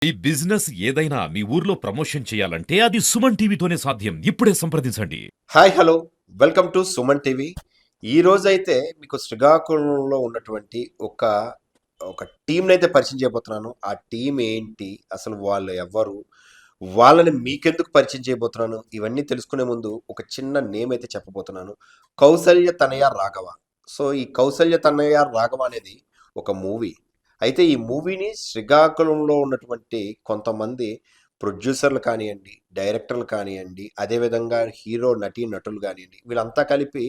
ఈ బిజినెస్ ఏదైనా మీ ఊర్లో ప్రమోషన్ చేయాలంటే అది సుమన్ టీవీతోనే సాధ్యం. ఇప్పుడే సంప్రదించండి. Hi hello welcome to Suman TV. ఈ రోజైతే మీకు శ్రీకాకుళంలో ఉన్నటువంటి ఒక టీంని అయితే పరిచయం చేయబోతున్నాను. ఆ టీం ఏంటి, అసలు వాళ్ళు ఎవరు, వాళ్ళని మీకెందుకు పరిచయం చేయబోతున్నాను, ఇవన్నీ తెలుసుకునే ముందు ఒక చిన్న నేమ్ అయితే చెప్పబోతున్నాను. కౌసల్య తనయ రాఘవ. సో ఈ కౌసల్య తనయ రాఘవ అనేది ఒక మూవీ. అయితే ఈ మూవీని శ్రీకాకుళంలో ఉన్నటువంటి కొంతమంది ప్రొడ్యూసర్లు కానివ్వండి, డైరెక్టర్లు కానివ్వండి, అదేవిధంగా హీరో నటీ నటులు కానివ్వండి, వీళ్ళంతా కలిపి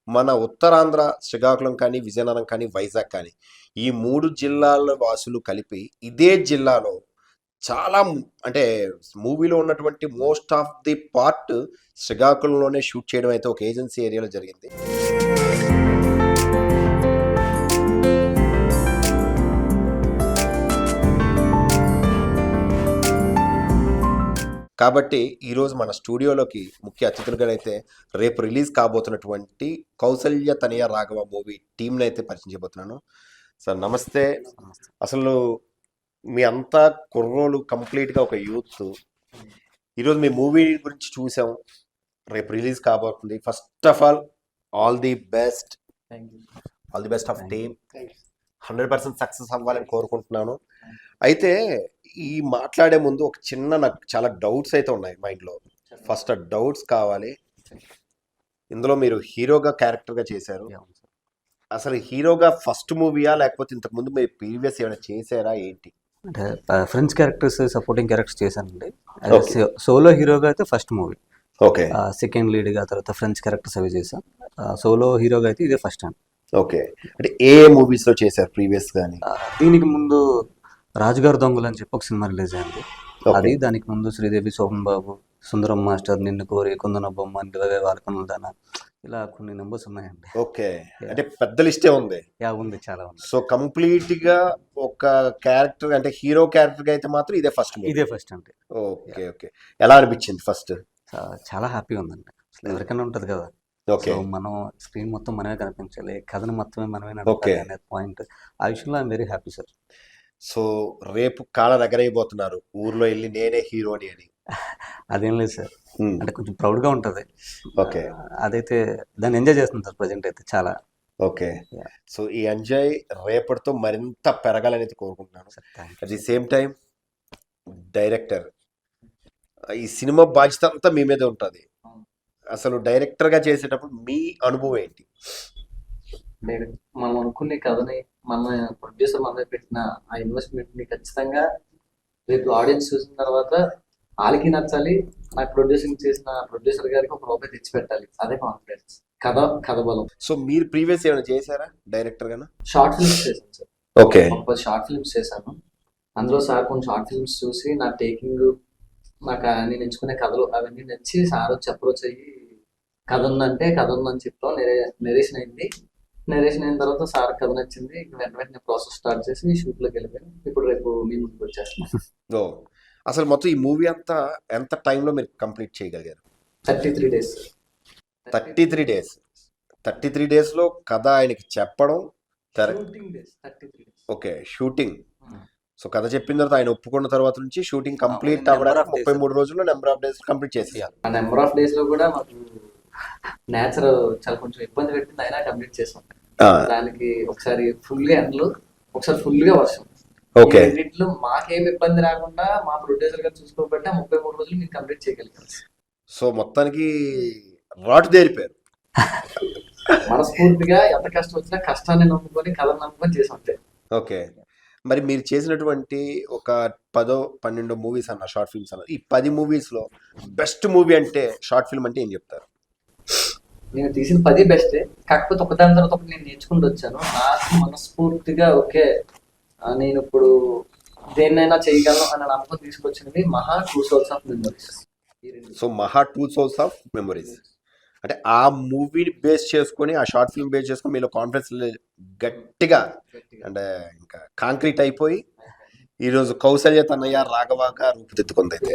మన ఉత్తరాంధ్ర శ్రీకాకుళం కానీ, విజయనగరం కానీ, వైజాగ్ కానీ, ఈ 3 జిల్లాల వాసులు కలిపి ఇదే జిల్లాలో చాలా అంటే మూవీలో ఉన్నటువంటి మోస్ట్ ఆఫ్ ది పార్ట్ శ్రీకాకుళంలోనే షూట్ చేయడం అయితే ఒక ఏజెన్సీ ఏరియాలో జరిగింది. కాబట్టి ఈరోజు మన స్టూడియోలోకి ముఖ్య అతిథులుగా అయితే రేపు రిలీజ్ కాబోతున్నటువంటి కౌసల్య తనయ రాఘవ మూవీ టీంని అయితే పరిచయం చేయబోతున్నాను. సార్ నమస్తే. అసలు మీ అంతా కుర్రోలు, కంప్లీట్గా ఒక యూత్. ఈరోజు మీ మూవీ గురించి చూసాం, రేపు రిలీజ్ కాబోతుంది. First of all the best, all the best of team. 100% success అవ్వాలని కోరుకుంటున్నాను. అయితే ఈ మాట్లాడే ముందు ఒక చిన్న, నాకు చాలా డౌట్స్ అయితే ఉన్నాయి మైండ్లో. ఫస్ట్ ఆ డౌట్స్ కావాలి. ఇందులో మీరు హీరోగా క్యారెక్టర్గా చేశారు. అసలు హీరోగా ఫస్ట్ మూవీయా, లేకపోతే ఇంతకుముందు మీరు ప్రీవియస్ ఏమైనా చేశారా ఏంటి? అంటే ఫ్రెండ్స్ క్యారెక్టర్స్, సపోర్టింగ్ క్యారెక్టర్స్ చేశానండి. సోలో హీరోగా అయితే ఫస్ట్ మూవీ. ఓకే. సెకండ్ లీడ్గా, తర్వాత ఫ్రెండ్స్ క్యారెక్టర్స్ అవి చేశాను. సోలో హీరోగా అయితే ఇదే ఫస్ట్ టైం. ఓకే. అంటే ఏ మూవీస్లో చేశారు ప్రీవియస్ గానీ? దీనికి ముందు రాజుగారు దొంగలు అని చెప్పి ఒక సినిమా రిలీజ్ అయింది. అది దానికి ముందు శ్రీదేవి, శోభన్ బాబు, సుందరం మాస్టర్, నిన్ను కోరి, కుందన బొమ్మ, నిలవే వాలకనుదాన, ఇలా కొన్ని నెంబర్స్ ఉన్నాయండి. ఓకే. అంటే పెద్ద లిస్టే ఉంది. ఉంది, చాలా ఉంది. సో కంప్లీట్ గా ఒక క్యారెక్టర్, అంటే హీరో క్యారెక్టర్ గా అయితే మాత్రం ఇదే ఫస్ట్ మూవీ. ఇదే ఫస్ట్ అంటే. Okay okay. ఎలా అనిపించింది ఫస్ట్? చాలా హ్యాపీగా ఉందండి. అసలు ఎవరికైనా ఉంటది కదా. ఓకే. మనం స్క్రీన్ మొత్తం మనమే కనిపించాలి, కథను మొత్తమే మనమే నడపాలి అనే పాయింట్. ఆ విషయంలో I'm very happy sir. So రేపు కాళ్ళ దగ్గరైపోతున్నారు ఊర్లో వెళ్ళి నేనే హీరోని అని? అదేం లేదు సార్, అంటే కొంచెం ప్రౌడ్గా ఉంటుంది. ఓకే. అదైతే దాన్ని ఎంజాయ్ చేస్తుంది సార్ ప్రజెంట్ అయితే చాలా. ఓకే. సో ఈ ఎంజాయ్ రేపటితో మరింత పెరగాలని కోరుకుంటున్నాను. At the same time director, ఈ సినిమా బాధ్యత అంతా మీ మీదే ఉంటుంది. అసలు డైరెక్టర్గా చేసేటప్పుడు మీ అనుభవం ఏంటి? మనం అనుకునే కథని, మన ప్రొడ్యూసర్ మన మీద పెట్టిన ఆ ఇన్వెస్ట్మెంట్ ని ఖచ్చితంగా రేపు ఆడియన్స్ చూసిన తర్వాత వాళ్ళకి నచ్చాలి. నాకు ప్రొడ్యూసింగ్ చేసిన ప్రొడ్యూసర్ గారికి ఒక రూపాయి తెచ్చి పెట్టాలి, అదే కాన్ఫిడెన్స్. కథ బలం. సో మీరు ప్రీవియస్ ఏమైనా చేశారా డైరెక్టర్ గానా? షార్ట్ ఫిల్మ్స్ చేశాను సార్. ఓకే. 30 షార్ట్ ఫిల్మ్స్ చేశాను. అందులో సార్ కొన్ని షార్ట్ ఫిల్మ్స్ చూసి నా టేకింగ్, నాకు నేను ఎంచుకునే కథలు అవన్నీ నచ్చి సార్ వచ్చి అప్రోచ్ అయ్యి కథ ఉందని చెప్తాం. నెరేషన్ అయింది. నెరేషన్ అయిన తర్వాత సార్ కథ నచ్చింది. వెంటనే ప్రాసెస్ స్టార్ట్ చేసి షూట్ లోకి వెళ్ళిపోయాను. ఇప్పుడు రేపు మీ ముందుకు వచ్చేస్తున్నాను. అసలు మొత్తం ఈ మూవీ అంతా ఎంత టైంలో మీరు కంప్లీట్ చేయగలిగారు? 33 days. 33 days. 33 days లో కథ ఆయనకి చెప్పడం, ఓకే, షూటింగ్. సో కథ చెప్పిన తర్వాత ఆయన ఒప్పుకున్న తర్వాత నుంచి షూటింగ్ కంప్లీట్ అవ్వడానికి 33 రోజుల్లో నెంబర్ ఆఫ్ డేస్ కంప్లీట్ చేసేయాలి. ఆ నెంబర్ ఆఫ్ డేస్ లో కూడా మాకు నేచర్ చాలా కొంచెం ఇబ్బంది పెట్టింది, అయినా కంప్లీట్ చేసాం. దానికి ఒకసారి ఫుల్ గా ఎండలు, ఒకసారి ఫుల్ గా వర్షం. ఓకే. రెండింటిలో మాకేం ఇబ్బంది రాకుండా మా ప్రొడ్యూసర్ గారు చూసుకోబట్టి 33 రోజులు మేము కంప్లీట్ చేయగలిగాం. సో మొత్తానికి రాటు దేరిపోయారు. మనస్ఫూర్తిగా ఎంత కష్టం వచ్చినా కష్టాన్ని నమ్ముకొని, కథను నమ్ముకొని చేసి ఉంటాయి. ఓకే. మరి మీరు చేసినటువంటి ఒక 10-12 మూవీస్ అన్న, షార్ట్ ఫిల్మ్స్ అన్న, ఈ 10 మూవీస్లో బెస్ట్ మూవీ అంటే, షార్ట్ ఫిల్మ్ అంటే ఏం చెప్తారు? నేను తీసిన 10 బెస్టే, కాకపోతే ఒకదాని తర్వాత ఒకటి నేను నేర్చుకుంటూ వచ్చాను. నాకు మనస్ఫూర్తిగా ఓకే నేను ఇప్పుడు దేన్నైనా చేయగలను అన్న నమ్మకం తీసుకొచ్చినది మహా 2 Souls of Memories. సో మహా 2 Souls of Memories అంటే ఆ మూవీని బేస్ చేసుకొని, ఆ షార్ట్ ఫిల్మ్ బేస్ చేసుకొని మీలో కాన్ఫిడెన్స్ గట్టిగా అంటే ఇంకా కాంక్రీట్ అయిపోయి ఈరోజు కౌసల్య తనయ రాఘవగా రూపుదిద్దుకుంది అయితే.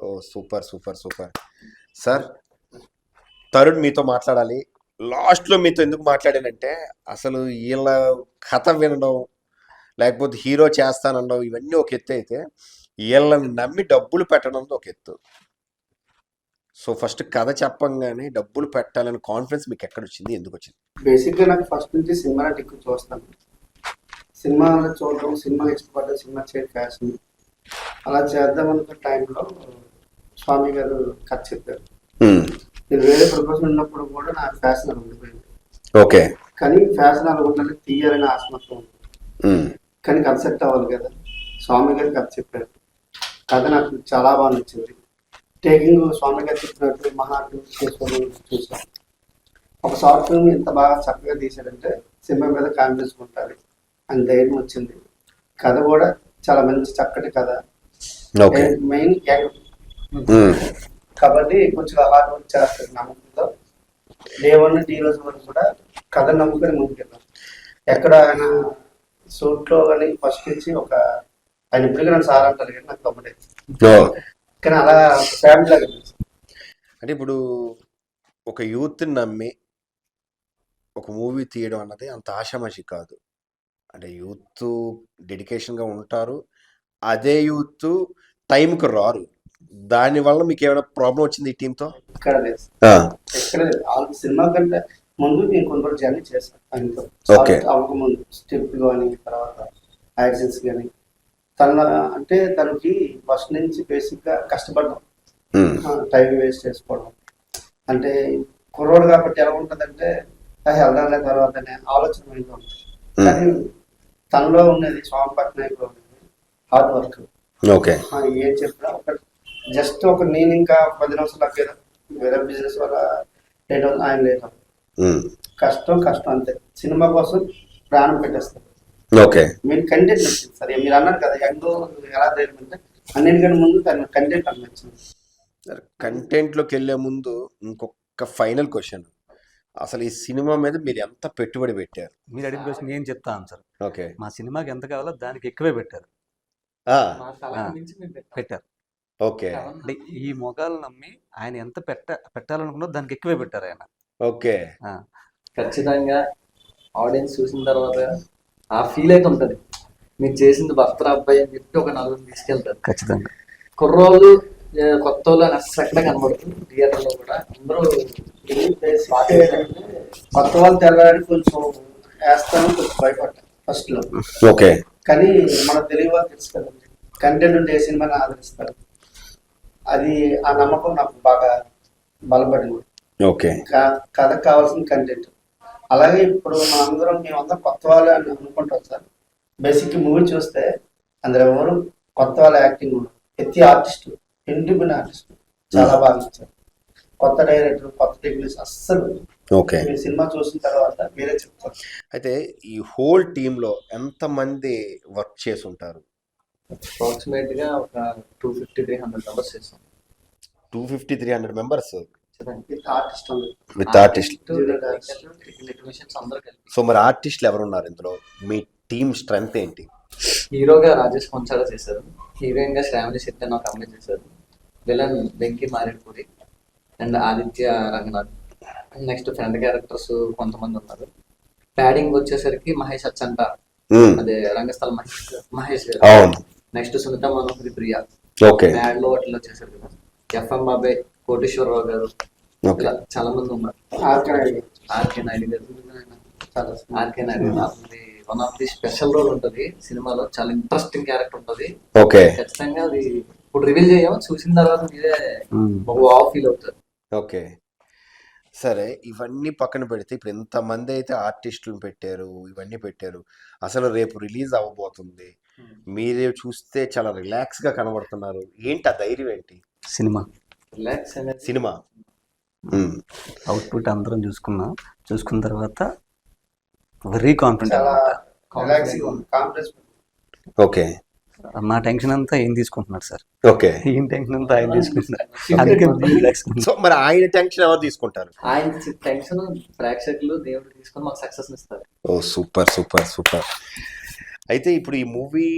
ఓ super super super. Sir, Tarun మీతో మాట్లాడాలి. లాస్ట్లో మీతో ఎందుకు మాట్లాడానంటే, అసలు వీళ్ళ కథ వినడం, లేకపోతే హీరో చేస్తానడం, ఇవన్నీ ఒక ఎత్తు అయితే వీళ్ళని నమ్మి డబ్బులు పెట్టడం ఒక ఎత్తు. సో ఫస్ట్ కథ చెప్పంగానే డబ్బులు పెట్టాలని కాన్ఫిడెన్స్ మీకు ఎక్కడ వచ్చింది, ఎందుకు వచ్చింది? బేసిక్గా నాకు ఫస్ట్ నుంచి సినిమా అంటే ఎక్కువ చూస్తాను. సినిమా చూడడం, సినిమా ఇష్టపడ్డ, సినిమా చేయడం ఫ్యాషన్. అలా చేద్దామనుకున్న టైంలో స్వామి గారు కథ చెప్పారు. నేను వేరే ప్రొఫెషన్ ఉన్నప్పుడు కూడా నా ఫ్యాషన్ అలా ఉండిపోయింది. ఓకే. కానీ ఫ్యాషన్ అలా ఉండాలి, తీయాలని ఆశ మొత్తం ఉంది. కానీ కథ సెట్ అవ్వాలి కదా. స్వామి గారు కథ చెప్పారు. కథ నాకు చాలా బాగా నచ్చింది. టేకింగ్ స్వామి గారు చెప్పినట్టు మహాటూ చేసుకొని చూసాను. ఒక షార్ట్ ఫిల్మ్ ఇంత బాగా చక్కగా తీశాడంటే సినిమా మీద కాన్ఫిడెన్స్ ఉంటుంది అని ధైర్యం వచ్చింది. కథ కూడా చాలా మంచి చక్కటి కథ. మెయిన్ కాబట్టి కొంచెం హార్డ్ వర్క్ చేస్తారు నమ్మకంతో. డే 1 టీ రోజు వరకు కూడా కథ నమ్ముకొని ముందుకెళ్ళాం. ఎక్కడ ఆయన సూట్లో కానీ ఫస్ట్ నుంచి ఒక ఆయన ఇప్పటికీ నన్ను సార్ అంటారు కానీ నాకు తమ్ముడే. కానీ అలా ఫ్యామిలీ లాగా అంటే ఇప్పుడు ఒక యూత్ని నమ్మి ఒక మూవీ తీయడం అన్నది అంత ఆషామాషి కాదు. అంటే యూత్ డెడికేషన్గా ఉంటారు, అదే యూత్ టైంకి రారు. దానివల్ల మీకు ఏమైనా ప్రాబ్లం వచ్చింది ఈ టీంతో? ఇక్కడ లేదు, ఎక్కడ లేదు. సినిమా కంటే ముందు నేను కొన్ని రోజులు జర్నీ చేశాను ఆయనతో. అవ్వకముందు స్టెప్ కానీ తర్వాత యాక్షన్స్ కానీ అంటే తనకి ఫస్ట్ నుంచి బేసిక్గా కష్టపడడం, టైం వేస్ట్ చేసుకోవడం. అంటే కుర్రోడు కాబట్టి ఎలా ఉంటుందంటే వెళ్దాంలే తర్వాత అనే ఆలోచన మీద ఉంటుంది. కానీ తనలో ఉన్నది స్వామి పట్నాయకులో ఉన్నది హార్డ్ వర్క్. ఓకే. ఏం చెప్పినా ఒక జస్ట్ ఒక నేను ఇంకా 10 నిమిషాలు అగ్గేదా వేరే బిజినెస్ వల్ల లేట్ అవుతుంది, ఆయన లేట్ అవుతుంది. కష్టం అంతే. సినిమా కోసం ప్రాణం పెట్టేస్తారు. ఓకే. మీరు కంటెంట్ నచ్చింది సరే, మీరు అన్నారు కదా ఎంతో ఎలా ధైర్యం అంటే అన్నిటికంటే ముందు తన కంటెంట్ అని నచ్చింది. కంటెంట్లోకి వెళ్ళే ముందు ఇంకొక ఫైనల్ క్వశ్చన్, అసలు ఈ సినిమా మీద మీరు ఎంత పెట్టుబడి పెట్టారు? మీరు అడిగిన క్వశ్చన్ నేను చెప్తా ఆన్సర్. ఓకే. మా సినిమాకి ఎంత కావాలో దానికి ఎక్కువే పెట్టారు. పెట్టారు. ఓకే. అంటే ఈ మొగాలు నమ్మి ఆయన ఎంత పెట్టాలనుకున్నా దానికి ఎక్కువే పెట్టారు ఆయన. ఓకే. ఖచ్చితంగా ఆడియన్స్ చూసిన తర్వాత ఆ ఫీల్ అయితే ఉంటుంది. మీరు చేసింది భర్త అబ్బాయి అని చెప్పి ఒక 4 తీసుకెళ్తారు ఖచ్చితంగా. కుర్రోళ్ళు కొత్త వాళ్ళు అని అసలు ఎక్కడ కనబడుతుంది థియేటర్లో కూడా. అందరూ కొత్త వాళ్ళు తెల్లారి కొంచెం వేస్తాను, కొంచెం భయపడ్డాను ఫస్ట్ లో. ఓకే. కానీ మన తెలుగు వాళ్ళు తెలుసు కదండి, కంటెంట్ ఉంటే ఏ సినిమాని ఆదరిస్తారు. అది ఆ నమ్మకం నాకు బాగా బలపడింది. ఓకే. కథకు కావాల్సిన కంటెంట్. అలాగే ఇప్పుడు మేమందరం కొత్త వాళ్ళు అని అనుకుంటాం సార్. బేసిక్ మూవీ చూస్తే అందరూ ఎవరు కొత్త వాళ్ళ యాక్టింగ్ ఎత్తి ఆర్టిస్ట్, ఇండిపెండెంట్ ఆర్టిస్ట్ చాలా బాగా నచ్చారు. కొత్త డైరెక్టర్, కొత్త టెక్నీషియన్ అస్సలు. ఓకే. మీరు సినిమా చూసిన తర్వాత మీరే చెప్తారు. అయితే ఈ హోల్ టీంలో ఎంతమంది వర్క్ చేసి ఉంటారు? అప్రాక్సిమేట్ గా ఒక 250-300 మెంబర్స్ చేస్తాం. 250-300 members with artist with artist. Technicians అందరూ కలిపి. సో మరి ఆర్టిస్టులు ఎవరున్నారు ఇందులో? మీ టీమ్ స్ట్రెంగ్త్ ఏంటి? హీరోగా రాజేష్ కొంచాల చేశారు, హీరోయిన్ గా శ్రావణి శెట్టి అని ఒక అమ్మాయి చేశారు, villain Venky Maredupudi and Aditya Ranganath. Next friend characters కొంతమంది ఉన్నారు. ప్యాడింగ్ వచ్చేసరికి మహేష్ అచ్చంట, అదే రంగస్థల మహేష్ గారు. నెక్స్ట్ సునీత మనోహరి ప్రియ మ్యాడ్ లో వాటిలో చేశారు కదా. ఎఫ్ఎం బాబాయ్, కోటేశ్వరరావు గారు, ఇలా చాలా మంది ఉన్నారు. RK Naidu garu. RK Naidu one of the special role ఉంటుంది సినిమాలో. చాలా ఇంట్రెస్టింగ్ క్యారెక్టర్ ఉంటుంది. ఖచ్చితంగా అది ఇప్పుడు రివీల్ చేయము, చూసిన తర్వాత మీరే వావ్ ఫీల్ అవుతారు. ఓకే. సరే, ఇవన్నీ పక్కన పెడితే ఇప్పుడు ఎంతమంది అయితే ఆర్టిస్టులను పెట్టారు, ఇవన్నీ పెట్టారు, అసలు రేపు రిలీజ్ అవ్వబోతుంది. మీరే చూస్తే చాలా రిలాక్స్ గా కనబడుతున్నారు. ఏంటి ఆ ధైర్యం ఏంటి? సినిమా రిలాక్స్ అనేది సినిమా అవుట్పుట్ అందరం చూసుకున్న తర్వాత వెరీ కాన్ఫిడెంట్ చాలా అనమాట. రిలాక్సింగ్ ఉంది, కాన్ఫిడెన్స్. ఓకే. మా టెన్షన్ అంతా ఏం తీసుకుంటున్నారు సార్? ఓకే. ఏం టెన్షన్ అంతా ఆయన తీసుకుంటున్నారు. అందుకే రిలాక్స్. సో మరి ఆయన టెన్షన్ ఎవరు తీసుకుంటారు? ఆయన టెన్షన్ ప్రేక్షకులు దేవుడు తీసుకొని మాకు సక్సెస్ ఇస్తారు. ఓ సూపర్ సూపర్ సూపర్. అయితే ఇప్పుడు ఈ మూవీ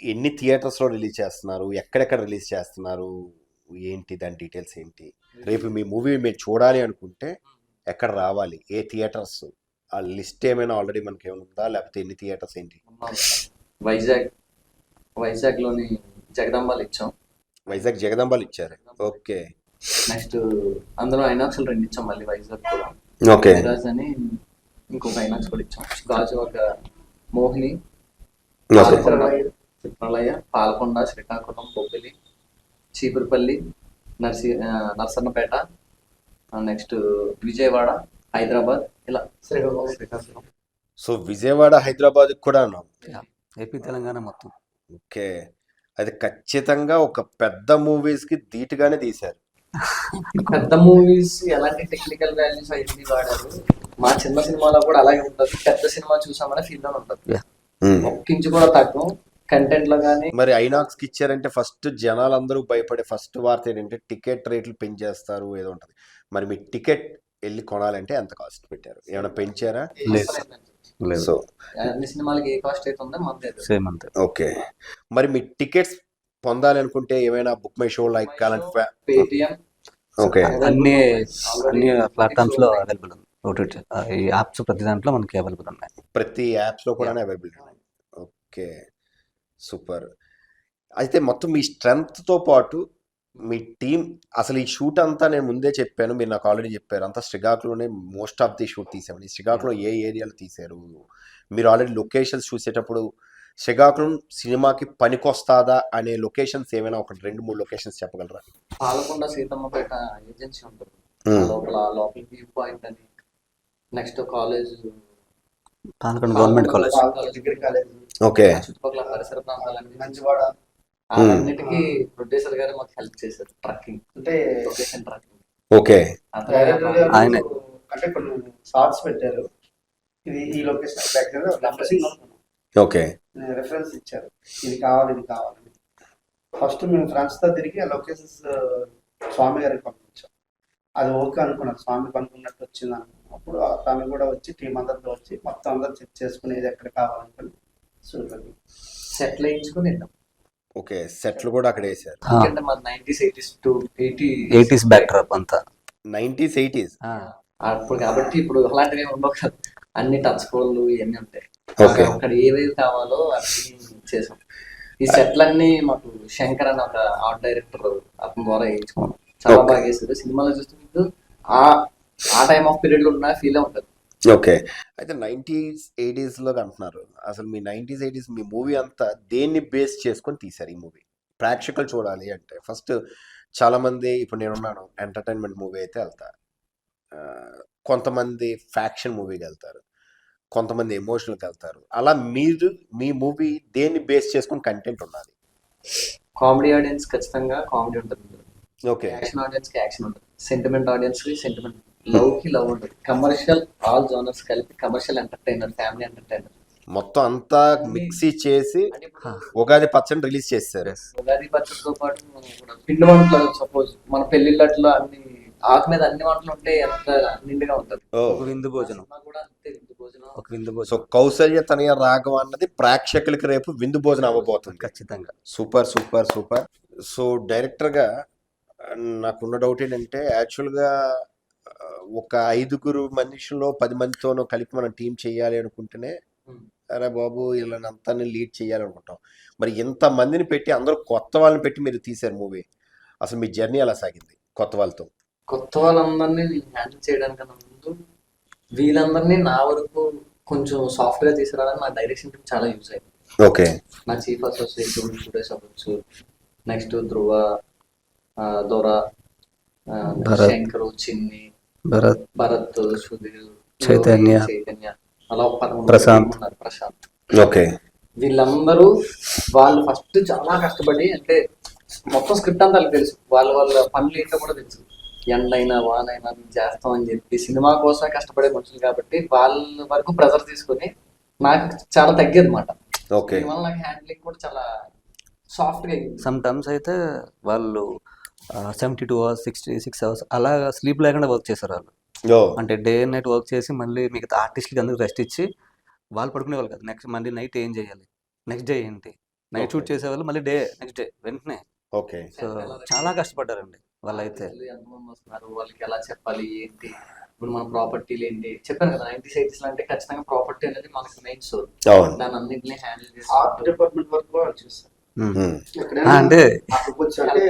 ఎన్ని థియేటర్స్ లో రిలీజ్ చేస్తున్నారు, ఎక్కడెక్కడ రిలీజ్ చేస్తున్నారు, ఏంటి దాని డీటెయిల్స్ ఏంటి? రేపు మీ మూవీ మీరు చూడాలి అనుకుంటే ఎక్కడ రావాలి, ఏ థియేటర్స్, ఆ లిస్ట్ ఏమైనా ఆల్రెడీ మనకి ఏమైనా ఉందా, లేకపోతే ఎన్ని థియేటర్స్ ఏంటి? వైజాగ్లోని జగదంబాలు ఇచ్చాం. వైజాగ్ జగదంబాలు ఇచ్చారు. ఓకే నెక్స్ట్ అందులో ఐనాక్స్లు 2 ఇచ్చాం మళ్ళీ వైజాగ్ కూడా. ఓకే మిరాజ్ అని ఇంకొక ఐనాక్స్ కూడా ఇచ్చాం. గాజు ఒక మోహిని, ఓకే చిత్రాలయ, పాలకొండ, శ్రీకాకుళం, బొబ్బిలి, చీపురుపల్లి, నర్సన్నపేట, నెక్స్ట్ విజయవాడ, హైదరాబాద్, ఇలా శ్రీకాకుళం. సో విజయవాడ హైదరాబాద్ కూడా అన్నాం. ఏపీ తెలంగాణ మొత్తం. ఓకే అది ఖచ్చితంగా ఒక పెద్ద మూవీస్ కి ధీటుగానే తీశారు. పెద్ద మూవీస్ ఎలాంటి టెక్నికల్ వాల్యూస్ అయింది వాడారు. మా చిన్న సినిమాలో కూడా అలాగే ఉంటుంది. పెద్ద సినిమా చూసామనే ఫీల్ లో ఉంటుంది. ఒక్కించి కూడా తక్కువ కంటెంట్ లో కానీ. మరి ఐనాక్స్ కి ఇచ్చారంటే ఫస్ట్ జనాలందరూ భయపడే ఫస్ట్ వార్త ఏంటంటే టికెట్ రేట్లు పెంచేస్తారు ఏదో ఉంటది. మరి మీ టికెట్ వెళ్ళి కొనాలంటే ఎంత కాస్ట్ పెట్టారు? ఏమైనా పెంచారా? లేదు. సో అన్ని సినిమాలకి ఏ కాస్ట్ అయితే ఉందో మనది సేమ్ అంతే. ఓకే మరి మీ టికెట్స్ పొందాలి అనుకుంటే ఏమైనా బుక్ మై షో లైక్ అలాంటి పేటిఎం ఓకే అన్ని ప్లాట్ఫామ్స్ లో అవైలబుల్ ఉంది. ఓటీటీ ఈ యాప్స్ ప్రతి దాంట్లో మనకి అవైలబుల్ ఉన్నాయి. ప్రతి యాప్స్ లో కూడా అవైలబుల్ ఉన్నాయి. Okay super. అయితే మొత్తం మీ స్ట్రెంగ్త్ తో పాటు మీ టీం అసలు ఈ షూట్ అంతా నేను ముందే చెప్పాను, మీరు నాకు ఆల్రెడీ చెప్పారు, అంతా శ్రీకాకుళంలోనే మోస్ట్ ఆఫ్ ది షూట్ తీసామని. శ్రీకాకుళం ఏ ఏరియాలో తీశారు? మీరు ఆల్రెడీ లొకేషన్స్ చూసేటప్పుడు శ్రీకాకుళం సినిమాకి పనికొస్తాదా అనే లొకేషన్స్ ఏమైనా ఒక 2-3 లొకేషన్స్ చెప్పగలరా? పాలకొండ సీతమ్మపేట ఏజెన్సీ ఉంటుంది. లోపల వ్యూ పాయింట్ అని, next college Palakonda government college, degree college, okay చుట్టుపక్కల పరిసర ప్రాంతాలన్నీ మంచివాడ. అన్నిటికీ ప్రొడ్యూసర్ గారు మాకు హెల్ప్ చేశారు. ట్రక్కింగ్ అంటే లొకేషన్ ట్రక్కింగ్ ఓకే డైరెక్టర్ గారు ఆయనే. అంటే కొన్ని షార్ట్స్ పెట్టారు. ఇది ఈ లొకేషన్ దగ్గర నంబర్సింగ్ ఓకే రెఫరెన్స్ ఇచ్చారు. ఇది కావాలి ఇది కావాలని. ఫస్ట్ మేము ఫ్రెండ్స్ తో తిరిగి ఆ లొకేషన్స్ స్వామి గారికి పంపించాం. అది ఓకే అనుకున్నారు. స్వామి అనుకున్నట్టు వచ్చింది అప్పుడు స్వామి కూడా వచ్చి టీం అందరితో వచ్చి మొత్తం అందరు చెక్ చేసుకుని ఇది ఎక్కడ కావాలనుకుని చూడండి సెటిల్ వేయించుకుని వెళ్ళాం. ఓకే సెట్లు కూడా అక్కడ వేసారు. ఎందుకంటే మాది 90s 80s to 80s back drop అంతా. 90s 80s అప్పుడు కాబట్టి ఇప్పుడు అలాంటివి ఏమి ఉండవు కదా. అన్ని టచ్ ఫోన్లు ఇవన్నీ ఉంటాయి. ఓకే అక్కడ ఏవేవి కావాలో అన్ని చేసాం. ఈ సెట్లన్నీ మాకు శంకర్ అని ఒక ఆర్ట్ డైరెక్టర్ అతని ద్వారా వేయించుకున్నాం. చాలా బాగా వేసారు. సినిమాలో చూస్తే మీకు ఆ టైమ్ ఆఫ్ పీరియడ్ లో ఉన్న ఫీల్ ఉంటుంది. ఓకే అయితే 90s 80s లో అంటున్నారు. అసలు మీ 90s 80s మీ మూవీ అంతా దేన్ని బేస్ చేసుకొని తీశారు? ఈ మూవీ ప్రేక్షకులు చూడాలి అంటే ఫస్ట్ చాలా మంది, ఇప్పుడు నేనున్నాను, ఎంటర్టైన్మెంట్ మూవీ అయితే వెళ్తా, కొంతమంది ఫ్యాక్షన్ మూవీకి వెళ్తారు, కొంతమంది ఎమోషనల్కి వెళ్తారు. అలా మీరు మీ మూవీ దేన్ని బేస్ చేసుకొని కంటెంట్ ఉన్నది? కామెడీ ఆడియన్స్ ఖచ్చితంగా కామెడీ ఉంటుంది. ఓకే యాక్షన్ ఆడియన్స్ కి యాక్షన్ ఉంటుంది. సెంటిమెంట్ ఆడియన్స్ కి సెంటిమెంట్, లవ్ కి లవ్ ఉంటుంది. కమర్షియల్ ఆల్ జోనర్స్ కలిపి కమర్షియల్ ఎంటర్టైనర్, ఫ్యామిలీ ఎంటర్టైనర్ మొత్తం అంతా మిక్సీ చేసి ఉగాది పచ్చడి రిలీజ్ చేశారు. ఉగాది పచ్చడితో పాటు పిండి వంటలు, సపోజ్ మన పెళ్లిళ్ళట్లో అన్ని ఆకు మీద అన్ని వంటలు ఉంటే ఎంత నిండుగా ఉంటుంది. ఒక విందు భోజనం కూడా అంతే విందు భోజనం. ఒక విందు సో భోజనం కౌసల్య తనయ రాఘవ అన్నది ప్రేక్షకులకి రేపు విందు భోజనం అవ్వబోతుంది. ఖచ్చితంగా. Super super super. సో డైరెక్టర్గా నాకున్న డౌట్ ఏంటంటే యాక్చువల్గా ఒక 5 మనుషుల్లో 10 మందితోనో కలిపి మనం టీం చేయాలి అనుకుంటేనే అరే బాబు వీళ్ళనంతా లీడ్ చేయాలి అనుకుంటాం. మరి ఇంత మందిని పెట్టి అందరూ కొత్త వాళ్ళని పెట్టి మీరు తీశారు మూవీ. అసలు మీ జర్నీ ఎలా సాగింది కొత్త వాళ్ళతో? కొత్త వాళ్ళందరినీ హ్యాండిల్ చేయడానికన్నా ముందు వీళ్ళందరినీ నా వరకు కొంచెం సాఫ్ట్ గా తీసుకురావడానికి నా డైరెక్షన్ టీం చాలా యూజ్ అయింది. ఓకే నా చీఫ్ అసోసియేట్ సురేష్ అవ్వచ్చు, నెక్స్ట్ ధ్రువ, దొర, శంకర్, చిన్ని, భరత్, సుధీర్, చైతన్య, అలా ప్రశాంత్. ఓకే వీళ్ళందరూ వాళ్ళు ఫస్ట్ చాలా కష్టపడి, అంటే మొత్తం స్క్రిప్ట్ అంతా వాళ్ళకి తెలుసు. వాళ్ళ పనులు ఏంటో కూడా తెలుసు. ఎండైనా వానైనా మేము చేస్తామని చెప్పి సినిమా కోసమే కష్టపడే మనుషులు కాబట్టి వాళ్ళ వరకు ప్రెజర్ తీసుకొని నాకు చాలా తగ్గేది అనమాట. దీనివల్ల నాకు హ్యాండ్లింగ్ కూడా చాలా సాఫ్ట్ గా అయింది. సమ్ టైమ్స్ అయితే వాళ్ళు 72 hours 66 hours అలా స్లీప్ లేకుండా వర్క్ చేశారు వాళ్ళు. అంటే డే అండ్ నైట్ వర్క్ చేసి మళ్ళీ మిగతా ఆర్టిస్ట్కి అందరికి రెస్ట్ ఇచ్చి వాళ్ళు పడుకునేవాళ్ళు కదా. నెక్స్ట్ మళ్ళీ నైట్ ఏం చేయాలి, నెక్స్ట్ డే ఏంటి, నైట్ షూట్ చేసేవాళ్ళు, మళ్ళీ డే నెక్స్ట్ డే వెంటనే. ఓకే సో చాలా కష్టపడ్డారండి వాళ్ళైతే. ఎంతమంది వస్తున్నారు, వాళ్ళకి ఎలా చెప్పాలి ఏంటి, ఇప్పుడు మన ప్రాపర్టీలు ఏంటి చెప్పాను కదా. 90s 80s అంటే ఖచ్చితంగా ప్రాపర్టీ అనేది మనకి మెయిన్ సోర్స్. దాని అన్నింటినీ హ్యాండిల్ చేసి ఆర్ట్ డిపార్ట్మెంట్ వరకు కూడా చూస్తారు. అంటే అక్కడికి వచ్చి అంటే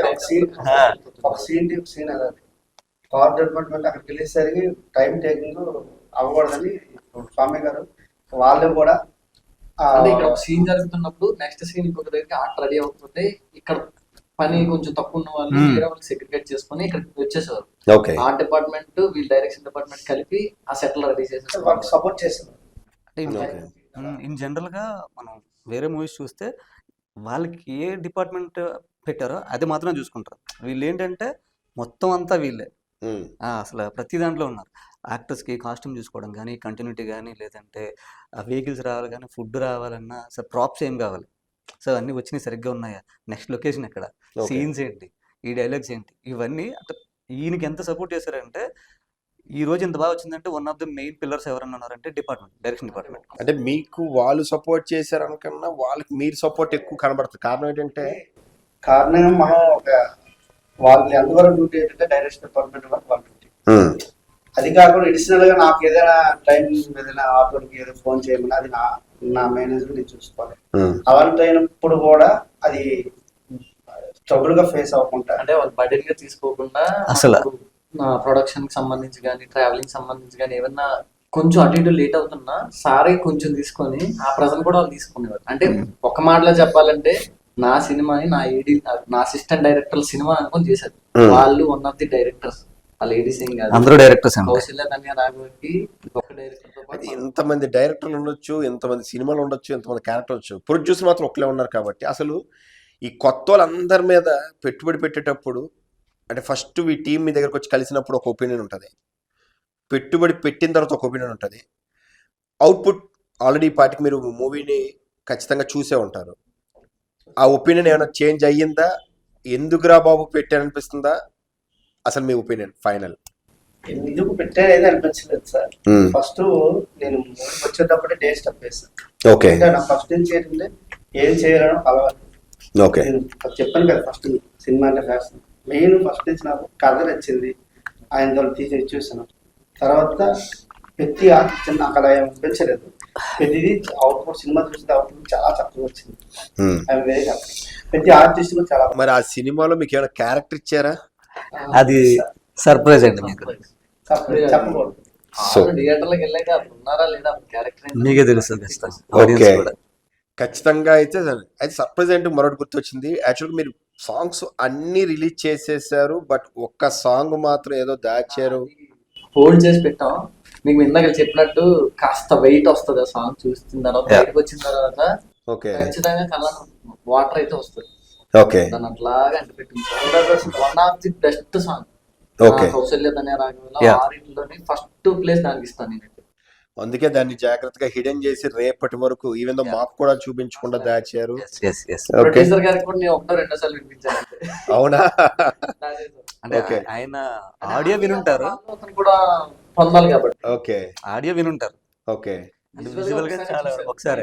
ఒక సీన్ అలా పవర్ డిపార్ట్మెంట్ అక్కడికి వెళ్ళేసరికి టైం టేకింగ్ అవ్వకూడదని స్వామి గారు వాళ్ళు కూడా అంటే ఇక్కడ ఒక సీన్ జరుగుతున్నప్పుడు నెక్స్ట్ సీన్ ఇంకొక దగ్గర ఆర్ట్ రెడీ అవుతుంటే ఇక్కడ పని కొంచెం తక్కువ ఉన్న వాళ్ళు వేరే వాళ్ళకి సెగ్రిగేట్ చేసుకుని ఇక్కడికి వచ్చేసారు. ఓకే. ఆర్ట్ డిపార్ట్మెంట్ వీళ్ళ డైరెక్షన్ డిపార్ట్మెంట్ కలిపి ఆ సెటిల్ రెడీ చేసేసారు. వాళ్ళకి సపోర్ట్ చేస్తారు. ఇన్ జనరల్గా మనం వేరే మూవీస్ చూస్తే వాళ్ళకి ఏ డిపార్ట్మెంట్ పెట్టారో అది మాత్రం చూసుకుంటారు. వీళ్ళు ఏంటంటే మొత్తం అంతా వీళ్ళే అసలు ప్రతి దాంట్లో ఉన్నారు. యాక్టర్స్కి కాస్ట్యూమ్ చూసుకోవడం కానీ, కంటిన్యూటీ కానీ, లేదంటే వెహికల్స్ రావాలి కానీ, ఫుడ్ రావాలన్నా అసలు ప్రాప్స్ ఏం కావాలి, సో అన్నీ వచ్చినాయి సరిగ్గా ఉన్నాయా, నెక్స్ట్ లొకేషన్ ఎక్కడ, సీన్స్ ఏంటి, ఈ డైలాగ్స్ ఏంటి, ఇవన్నీ అంటే ఈయనకి ఎంత సపోర్ట్ చేశారంటే ఈ రోజు ఎంత బాగా వచ్చిందంటే one of the main pillars ఎవరన్నా ఉన్నారంటే డైరెక్షన్ డిపార్ట్మెంట్. అంటే మీకు వాళ్ళు సపోర్ట్ చేశారు అనుకన్నా వాళ్ళకి మీరు సపోర్ట్ ఎక్కువ కనబడుతుంది. కారణం ఏంటంటే కారణం మనం ఒక వాళ్ళని ఎంతవరకు డ్యూటీ ఏంటంటే డైరెక్షన్ డిపార్ట్మెంట్ వాళ్ళ డ్యూటీ. అది కాకుండా అడిషనల్ గా నాకు ఏదైనా టైం ఏదైనా ఆటోకి ఏదో ఫోన్ చేయమని అది నా మేనేజర్ నేను చూసుకోవాలి. అలాంటి అయినప్పుడు కూడా అది స్ట్రగుల్ గా ఫేస్ అవ్వకుండా అంటే వాళ్ళు బడ్జెట్ గా తీసుకోకుండా అసలు ప్రొడక్షన్ కి సంబంధించి కానీ, ట్రావెలింగ్ సంబంధించి కానీ ఏమన్నా కొంచెం అటు ఇటు లేట్ అవుతున్నా సారే కొంచెం తీసుకొని ఆ ప్రజలు కూడా వాళ్ళు తీసుకునేవారు. అంటే ఒక మాటలో చెప్పాలంటే నా సినిమాని నా అసిస్టెంట్ డైరెక్టర్ సినిమా అనుకుని చేశారు. వాళ్ళు వన్ ఆఫ్ ది డైరెక్టర్స్. ఆ లేడీస్ ఏం కాదు, అందరూ డైరెక్టర్స్. కౌశల్య ధన్య రాఘవకి ఒక డైరెక్టర్ తో పాటు ఎంతమంది డైరెక్టర్లు ఉండొచ్చు, ఎంతమంది సినిమాలు ఉండొచ్చు, ఎంతమంది క్యారెక్టర్ ఉండొచ్చు, ప్రొడ్యూసర్ మాత్రం ఒకలే ఉన్నారు. కాబట్టి అసలు ఈ కొత్త వాళ్ళందరి మీద పెట్టుబడి పెట్టేటప్పుడు అంటే ఫస్ట్ ఈ టీం మీ దగ్గరకు వచ్చి కలిసినప్పుడు ఒక ఒపీనియన్ ఉంటుంది, పెట్టుబడి పెట్టిన తర్వాత ఒక ఒపీనియన్ ఉంటుంది, అవుట్పుట్ ఆల్రెడీ పాటికి మీరు మూవీని ఖచ్చితంగా చూసే ఉంటారు. ఆ ఒపీనియన్ ఏమైనా చేంజ్ అయ్యిందా, ఎందుకురా బాబు పెట్టారనిపిస్తుందా, అసలు మీ ఒపీనియన్ ఫైనల్? ఎందుకు పెట్టారనేది అనిపించలేదు సార్. ఫస్ట్ నేను వచ్చేటప్పుడే డేట్ స్టాప్ చేస్తాను. ఓకే. నా ఫస్ట్ నుంచి ఏంటంటే ఏం చేయాలనో అలవాటు. ఓకే. నేను చెప్పాను కదా ఫస్ట్ సినిమా అంటే ఫ్యాషన్ మెయిన్. ఫస్ట్ నుంచి నాకు కథ నచ్చింది, ఆయన ద్వారా తీసి చూసాను. తర్వాత ప్రతి ఆర్టిస్ట్ నాకు అలా అనిపించలేదు. ప్రతిదీ అవుట్పుట్ సినిమా చూస్తే అవుట్పుట్ చాలా చక్కగా వచ్చింది. I'm very happy. ప్రతి ఆర్టిస్ట్ కూడా చాలా. మరి ఆ సినిమాలో మీకు ఏమైనా క్యారెక్టర్ ఇచ్చారా? అది సర్ప్రైజ్ అండి మీకు, చెప్పకూడదు. థియేటర్లకు వెళ్ళాక ఉన్నారా లేదా క్యారెక్టర్ మీకే తెలుస్తుంది. ఖచ్చితంగా అయితే సర్ప్రైజ్ అంటే మరొకటి గుర్తొచ్చింది. యాక్చువల్గా మీరు సాంగ్స్ అన్ని రిలీజ్ చేసేసారు, బట్ ఒక్క సాంగ్ మాత్రం ఏదో దాచారు, హోల్డ్ చేసి పెట్టాం. మీకు ఇందాక చెప్పినట్టు కాస్త వెయిట్ వస్తుంది ఆ సాంగ్ చూసిన తర్వాత. బయటకు వచ్చిన తర్వాత ఓకే ఖచ్చితంగా కళ్ళ వాటర్ అయితే వస్తుంది. ఓకే. దాన్ని అట్లాగా అంటిపెట్టింది. One of the best song. Okay. Kausalya Dhanya రాఘవలో ఆరింటిలోని ఫస్ట్ ప్లేస్ దానికి ఇస్తాను నేనైతే. అందుకే దాన్ని జాగ్రత్తగా హిడెన్ చేసి రేపటి వరకు ఈవెన్ దో మాకు కూడా చూపించకుండా దాచారు. ప్రొడ్యూసర్ గారికి కూడా నేను ఒకటో రెండో సార్లు వినిపించాను. అవునా? అంటే ఆయన ఆడియో వినుంటారు, అతను కూడా పొందాలి కాబట్టి. ఓకే. ఆడియో వినుంటారు. ఓకే. ఒకసారి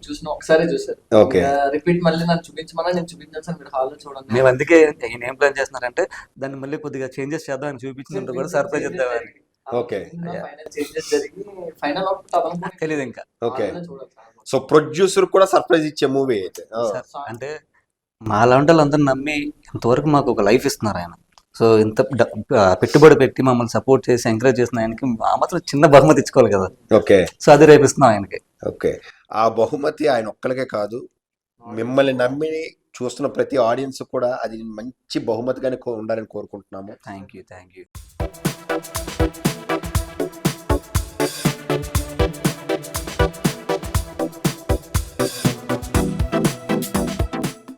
చూసిన ఒకసారి చూసారు. ఓకే. రిపీట్ మళ్ళీ నన్ను చూపించమన్నా నేను చూపించాను. మీరు హాల్లో చూడండి. మేము అందుకే ఈయన ఏం ప్లాన్ చేస్తున్నారంటే దాన్ని మళ్ళీ కొద్దిగా చేంజెస్ చేద్దామని చూపించినట్టు కూడా సర్ప్రైజ్ చేద్దామని. ఓకే. ఫైనల్ చేంజెస్ జరిగి ఫైనల్ తెలియదు ఇంకా. ఓకే. సో ప్రొడ్యూసర్ కూడా సర్ప్రైజ్ ఇచ్చే మూవీ అయితే. అంటే మా లాంటి వాళ్ళందరూ నమ్మి ఇంతవరకు మాకు ఒక లైఫ్ ఇస్తున్నారు ఆయన. సో ఇంత పెట్టుబడి పెట్టి మమ్మల్ని సపోర్ట్ చేసి ఎంకరేజ్ చేసిన ఆయనకి మాత్రం చిన్న బహుమతి ఇచ్చుకోవాలి కదా. ఓకే. సో అది రేపిస్తున్నాం ఆయనకి. ఓకే. ఆ బహుమతి ఆయన ఒక్కరికే కాదు, మిమ్మల్ని నమ్మి చూస్తున్న ప్రతి ఆడియన్స్ కూడా అది మంచి బహుమతిగానే ఉండాలని కోరుకుంటున్నాము. Thank you.